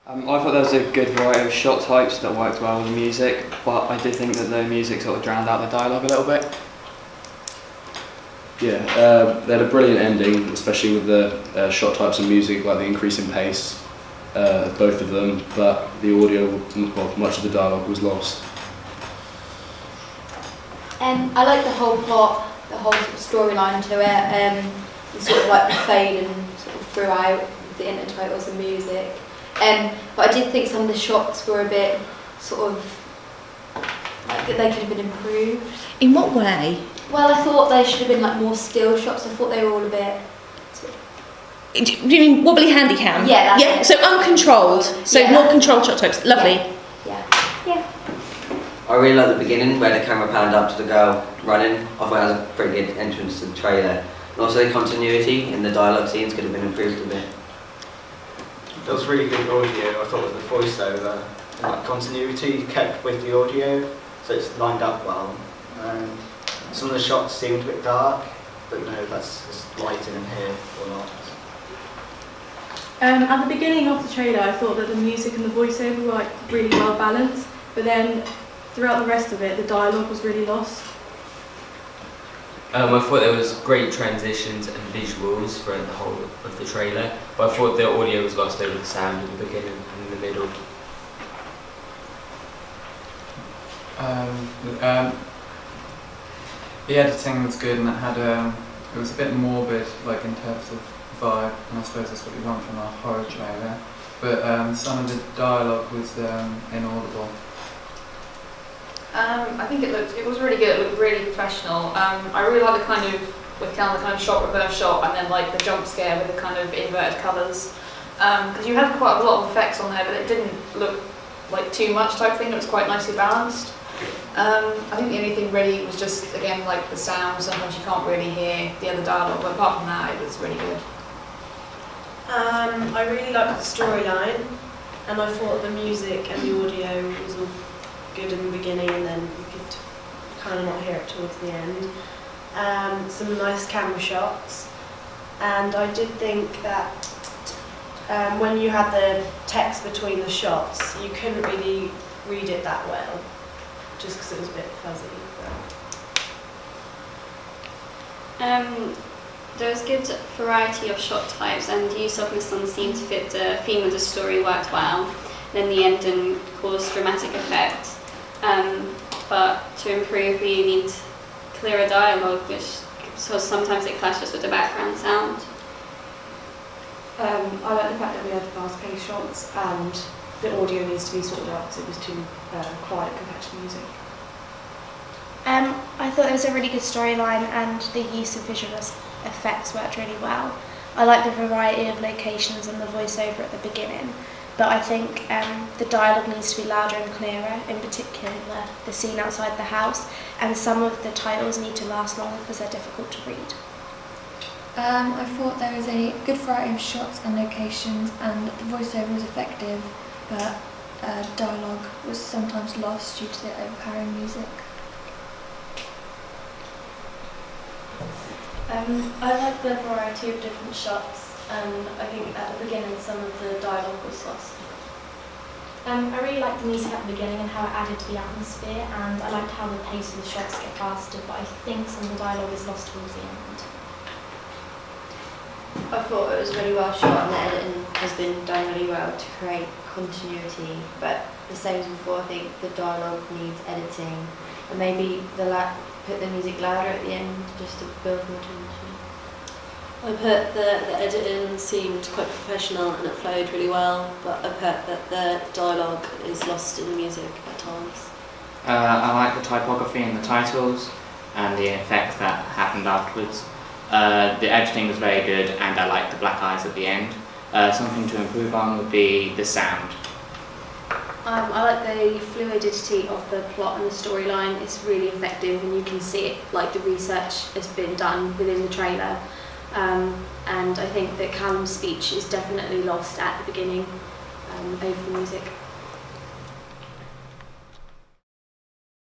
I thought there was a good variety of shot types that worked well with the music, but I did think that the music sort of drowned out the dialogue a little bit. Yeah, they had a brilliant ending, especially with the shot types and music, like the increase in pace, both of them, but the audio, well, much of the dialogue was lost. I like the whole plot, the whole sort of storyline to it, and sort of like the fade and sort of throughout the intertitles and music. But I did think some of the shots were a bit sort of like they could have been improved. In what way? Well, I thought they should have been like more still shots. I thought they were all a bit. Do you mean wobbly handy cam? Yeah, that's yeah. it. So uncontrolled. So Yeah, more controlled shot types. Lovely. Yeah. I really like the beginning where the camera panned up to the girl running. I thought that was a pretty good entrance to the trailer. And also the continuity in the dialogue scenes could have been improved a bit. There was really good audio, I thought, with the voiceover. And like continuity kept with the audio, so it's lined up well. And some of the shots seemed a bit dark, but that's just lighting in here or not. At the beginning of the trailer, I thought that the music and the voiceover were like really well balanced, but then throughout the rest of it, the dialogue was really lost. I thought there was great transitions and visuals throughout the whole of the trailer, but I thought the audio was lost over the sound in the beginning and in the middle. The editing was good, and it was a bit morbid, like in terms of vibe, and I suppose that's what you want from a horror trailer. But some of the dialogue was inaudible. I think it was really good. It looked really professional. I really like the kind of shot, reverse shot, and then like the jump scare with the kind of inverted colours. Because you had quite a lot of effects on there, but it didn't look like too much type thing. It was quite nicely balanced. I think the only thing really was just again like the sound. Sometimes you can't really hear the other dialogue, but apart from that, it was really good. I really liked the storyline, and I thought the music and the audio was all good in the beginning, and then you could kind of not hear it towards the end. Some nice camera shots, and I did think that when you had the text between the shots, you couldn't really read it that well, just because it was a bit fuzzy. There was good variety of shot types, and the use of the sun seemed to fit the theme of the story worked well. Then the ending caused dramatic effect. But to improve, we need clearer dialogue, so sometimes it clashes with the background sound. I like the fact that we had fast-paced shots, and the audio needs to be sorted out because it was too quiet compared to the music. I thought it was a really good storyline, and the use of visual effects worked really well. I like the variety of locations and the voiceover at the beginning, but I think the dialogue needs to be louder and clearer, in particular the scene outside the house, and some of the titles need to last longer because they're difficult to read. I thought there was a good variety of shots and locations, and the voiceover was effective, but dialogue was sometimes lost due to the overpowering music. I like the variety of different shots, and I think at the beginning some of the dialogue was lost. I really liked the music at the beginning and how it added to the atmosphere, and I liked how the pace of the shots get faster, but I think some of the dialogue is lost towards the end. I thought it was really well shot, and the editing has been done really well to create continuity, but the same as before, I think the dialogue needs editing, and maybe put the music louder at the end just to build more tension. I put the editing seemed quite professional and it flowed really well, but I put that the dialogue is lost in the music at times. I like the typography in the titles and the effects that happened afterwards. The editing was very good, and I liked the black eyes at the end. Something to improve on would be the sound. I like the fluidity of the plot and the storyline. It's really effective, and you can see it, like the research has been done within the trailer. And I think that Callum's speech is definitely lost at the beginning over the music.